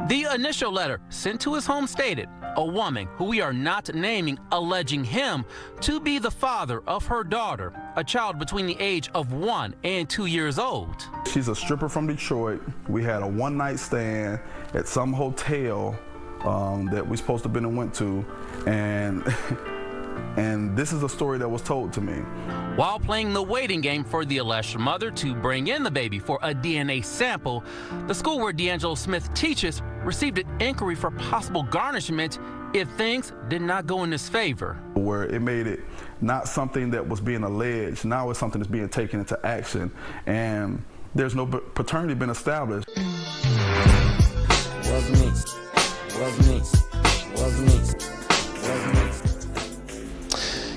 The initial letter sent to his home stated a woman who we are not naming alleging him to be the father of her daughter, a child between the age of 1 and 2 years old. She's a stripper from Detroit. We had a one-night stand at some hotel that we supposed to have been and went to, and and this is a story that was told to me. While playing the waiting game for the alleged mother to bring in the baby for a DNA sample, the school where D'Angelo Smith teaches received an inquiry for possible garnishment if things did not go in his favor. Where it made it not something that was being alleged, now it's something that's being taken into action, and there's no paternity been established. Was me, was me, was me, was me.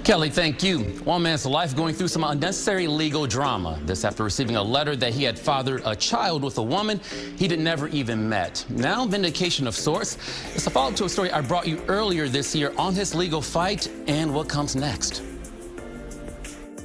Kelly, thank you. One man's life going through some unnecessary legal drama. This after receiving a letter that he had fathered a child with a woman he'd never even met. Now, vindication of sorts. It's a follow-up to a story I brought you earlier this year on his legal fight and what comes next.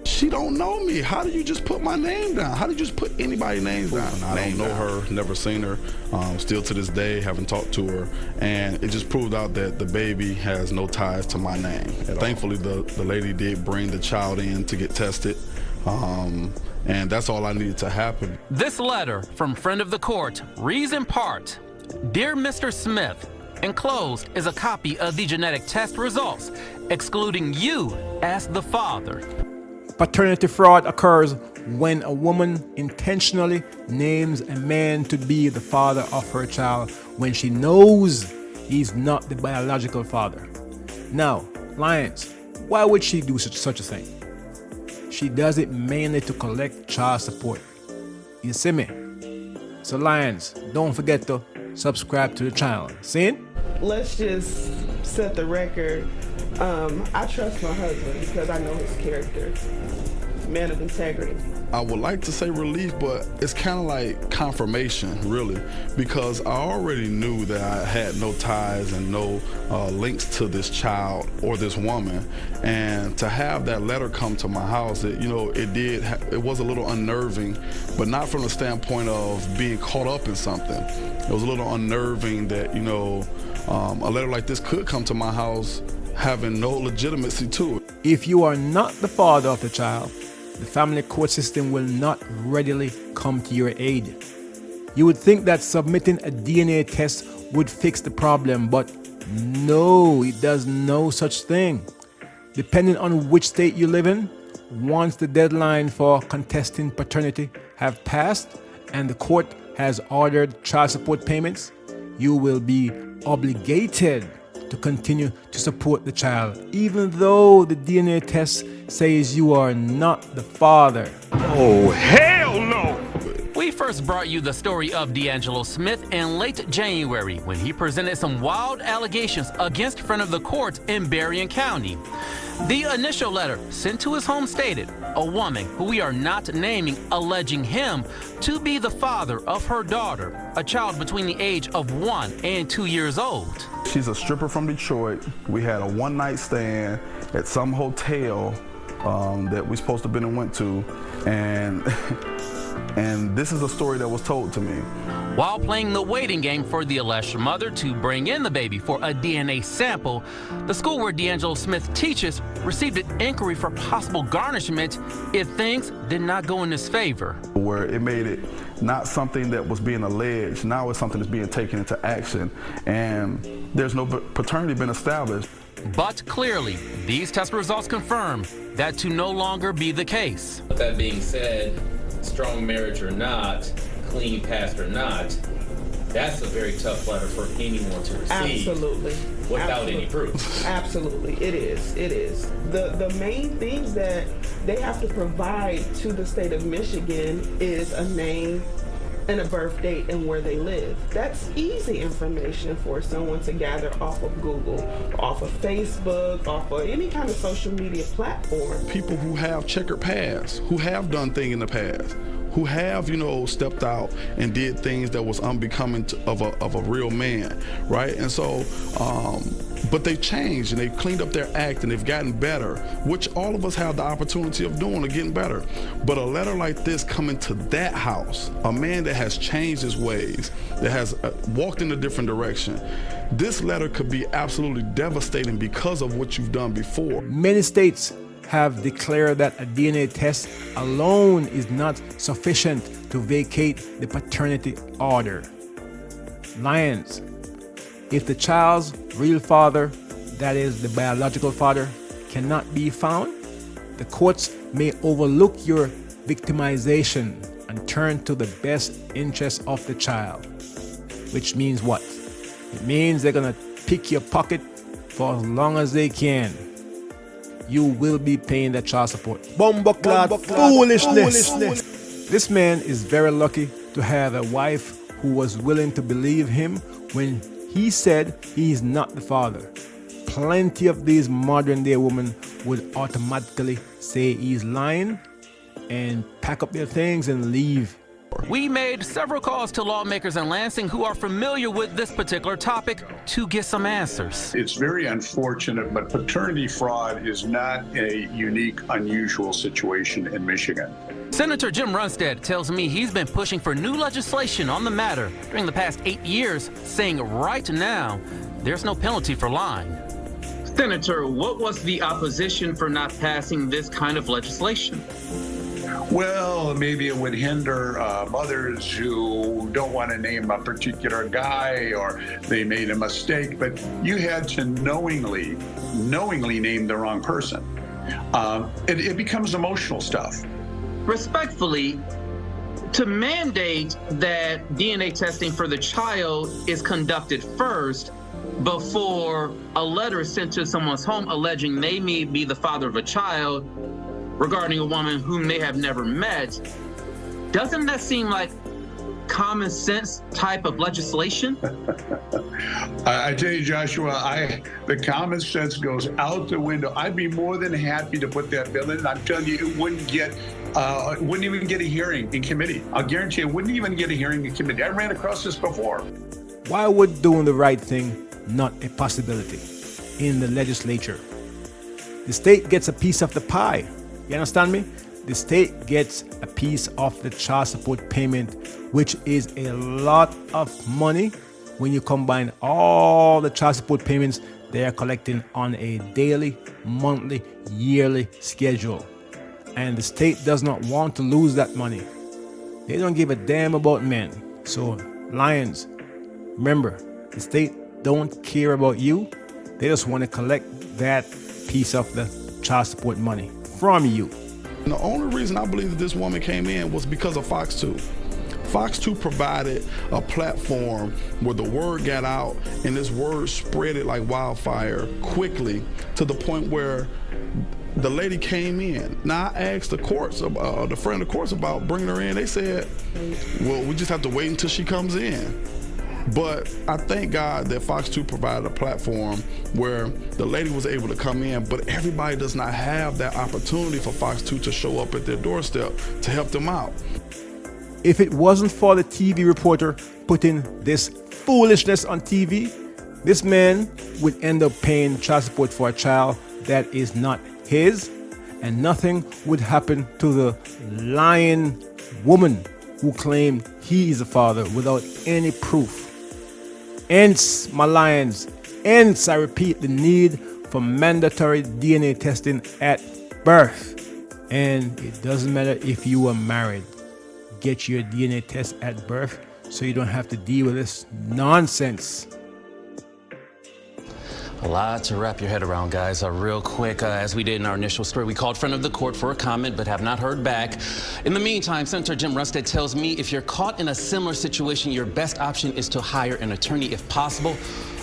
She don't know me. How did you just put my name down? How did you just put anybody's name down? I don't know her, never seen her. Still to this day, haven't talked to her. And it just proved out that the baby has no ties to my name. Thankfully, the lady did bring the child in to get tested. And that's all I needed to happen. This letter from friend of the court reads in part, Dear Mr. Smith, enclosed is a copy of the genetic test results, excluding you as the father. Paternity fraud occurs when a woman intentionally names a man to be the father of her child when she knows he's not the biological father. Now, Lions, why would she do such a thing? She does it mainly to collect child support. You see me? So Lions, don't forget to subscribe to the channel. See? Let's just set the record. I trust my husband because I know his character. Man of integrity. I would like to say relief, but it's kind of like confirmation, really, because I already knew that I had no ties and no links to this child or this woman, and to have that letter come to my house, it was a little unnerving, but not from the standpoint of being caught up in something. It was a little unnerving that a letter like this could come to my house having no legitimacy to it. If you are not the father of the child, the family court system will not readily come to your aid. You would think that submitting a DNA test would fix the problem, but no, it does no such thing. Depending on which state you live in, once the deadline for contesting paternity have passed and the court has ordered child support payments, you will be obligated to continue to support the child, even though the DNA test says you are not the father. Oh, hell no! We first brought you the story of D'Angelo Smith in late January when he presented some wild allegations against friend of the court in Berrien County. The initial letter sent to his home stated a woman who we are not naming alleging him to be the father of her daughter, a child between the age of 1 and 2 years old. She's a stripper from Detroit. We had a one-night stand at some hotel that we supposed to have been and went to, and this is a story that was told to me. While playing the waiting game for the alleged mother to bring in the baby for a DNA sample, the school where D'Angelo Smith teaches received an inquiry for possible garnishment if things did not go in his favor. Where it made it not something that was being alleged, now it's something that's being taken into action, and there's no paternity been established. But clearly, these test results confirm that to no longer be the case. With that being said, strong marriage or not, clean past or not, that's a very tough letter for anyone to receive. Absolutely. Without any proof. Absolutely, it is. It is. The main things that they have to provide to the state of Michigan is a name and a birth date and where they live. That's easy information for someone to gather off of Google, off of Facebook, off of any kind of social media platform. People who have checkered pasts, who have done things in the past, who have, stepped out and did things that was unbecoming of a real man, right? And so But they've changed and they've cleaned up their act and they've gotten better, which all of us have the opportunity of doing or getting better. But a letter like this coming to that house, a man that has changed his ways, that has walked in a different direction, this letter could be absolutely devastating because of what you've done before. Many states have declared that a DNA test alone is not sufficient to vacate the paternity order. Lions, if the child's real father, that is the biological father, cannot be found, the courts may overlook your victimization and turn to the best interest of the child. Which means what? It means they're gonna pick your pocket for as long as they can. You will be paying the child support. Bumbleclad foolishness. This man is very lucky to have a wife who was willing to believe him when he said he is not the father. Plenty of these modern day women would automatically say he's lying and pack up their things and leave. We made several calls to lawmakers in Lansing who are familiar with this particular topic to get some answers. It's very unfortunate, but paternity fraud is not a unique, unusual situation in Michigan. Senator Jim Runstead tells me he's been pushing for new legislation on the matter during the past 8 years, saying right now there's no penalty for lying. Senator, what was the opposition for not passing this kind of legislation? Well, maybe it would hinder mothers who don't want to name a particular guy or they made a mistake, but you had to knowingly name the wrong person. It becomes emotional stuff. Respectfully, to mandate that DNA testing for the child is conducted first before a letter is sent to someone's home alleging they may be the father of a child regarding a woman whom they have never met, doesn't that seem like common sense type of legislation? I tell you, Joshua, the common sense goes out the window. I'd be more than happy to put that bill in. I'm telling you, it wouldn't even get a hearing in committee. I'll guarantee it wouldn't even get a hearing in committee. I ran across this before. Why would doing the right thing not a possibility in the legislature? The state gets a piece of the pie. You understand me? The state gets a piece of the child support payment, which is a lot of money when you combine all the child support payments they are collecting on a daily, monthly, yearly schedule. And the state does not want to lose that money. They don't give a damn about men. So, Lions, remember, the state don't care about you. They just want to collect that piece of the child support money from you. And the only reason I believe that this woman came in was because of Fox 2. Fox 2 provided a platform where the word got out and this word spread it like wildfire quickly to the point where the lady came in. Now I asked the courts, the friend of the courts about bringing her in. They said, well, we just have to wait until she comes in. But I thank God that Fox 2 provided a platform where the lady was able to come in, but everybody does not have that opportunity for Fox 2 to show up at their doorstep to help them out. If it wasn't for the TV reporter putting this foolishness on TV, this man would end up paying child support for a child that is not his, and nothing would happen to the lying woman who claimed he is a father without any proof. Hence, my Lions, hence I repeat the need for mandatory DNA testing at birth. And it doesn't matter if you are married. Get your DNA test at birth so you don't have to deal with this nonsense. A lot to wrap your head around, guys. Real quick, as we did in our initial story, we called friend of the court for a comment but have not heard back. In the meantime, Senator Jim Runstead tells me if you're caught in a similar situation, your best option is to hire an attorney if possible.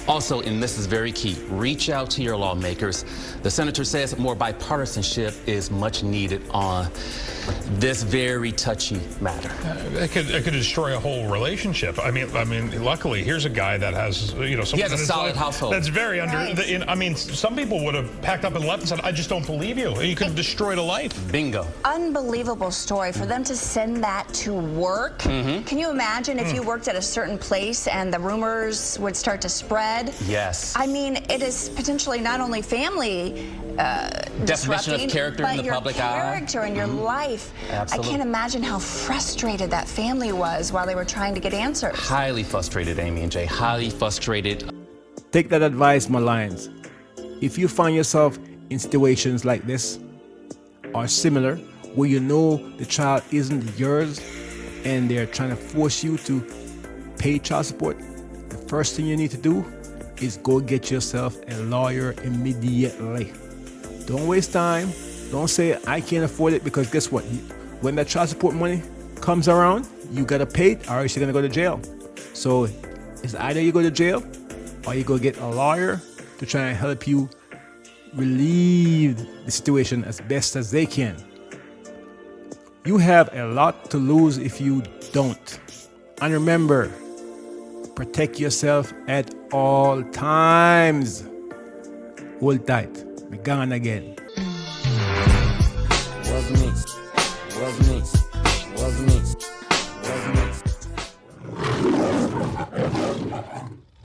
Also, and this is very key, reach out to your lawmakers. The senator says more bipartisanship is much needed on this very touchy matter. It could destroy a whole relationship. I mean, luckily, here's a guy that has, he has a solid household. That's very some people would have packed up and left and said, I just don't believe you. You could have destroyed a life. Bingo. Unbelievable story. For them to send that to work. Can you imagine if you worked at a certain place and the rumors would start to spread? said. Yes. I mean, it is potentially not only family Definition of disrupting, character but in the your public eye. character and your life. Absolutely. I can't imagine how frustrated that family was while they were trying to get answers. Highly frustrated, Amy and Jay. Highly frustrated. Take that advice, my lions. If you find yourself in situations like this or similar, where you know the child isn't yours and they're trying to force you to pay child support, the first thing you need to do is go get yourself a lawyer immediately. Don't waste time. Don't say, I can't afford it, because guess what? When that child support money comes around, you gotta pay it or else you're gonna go to jail. So it's either you go to jail or you go get a lawyer to try and help you relieve the situation as best as they can. You have a lot to lose if you don't. And remember, protect yourself at all times. Hold tight. We're gone again. Was me.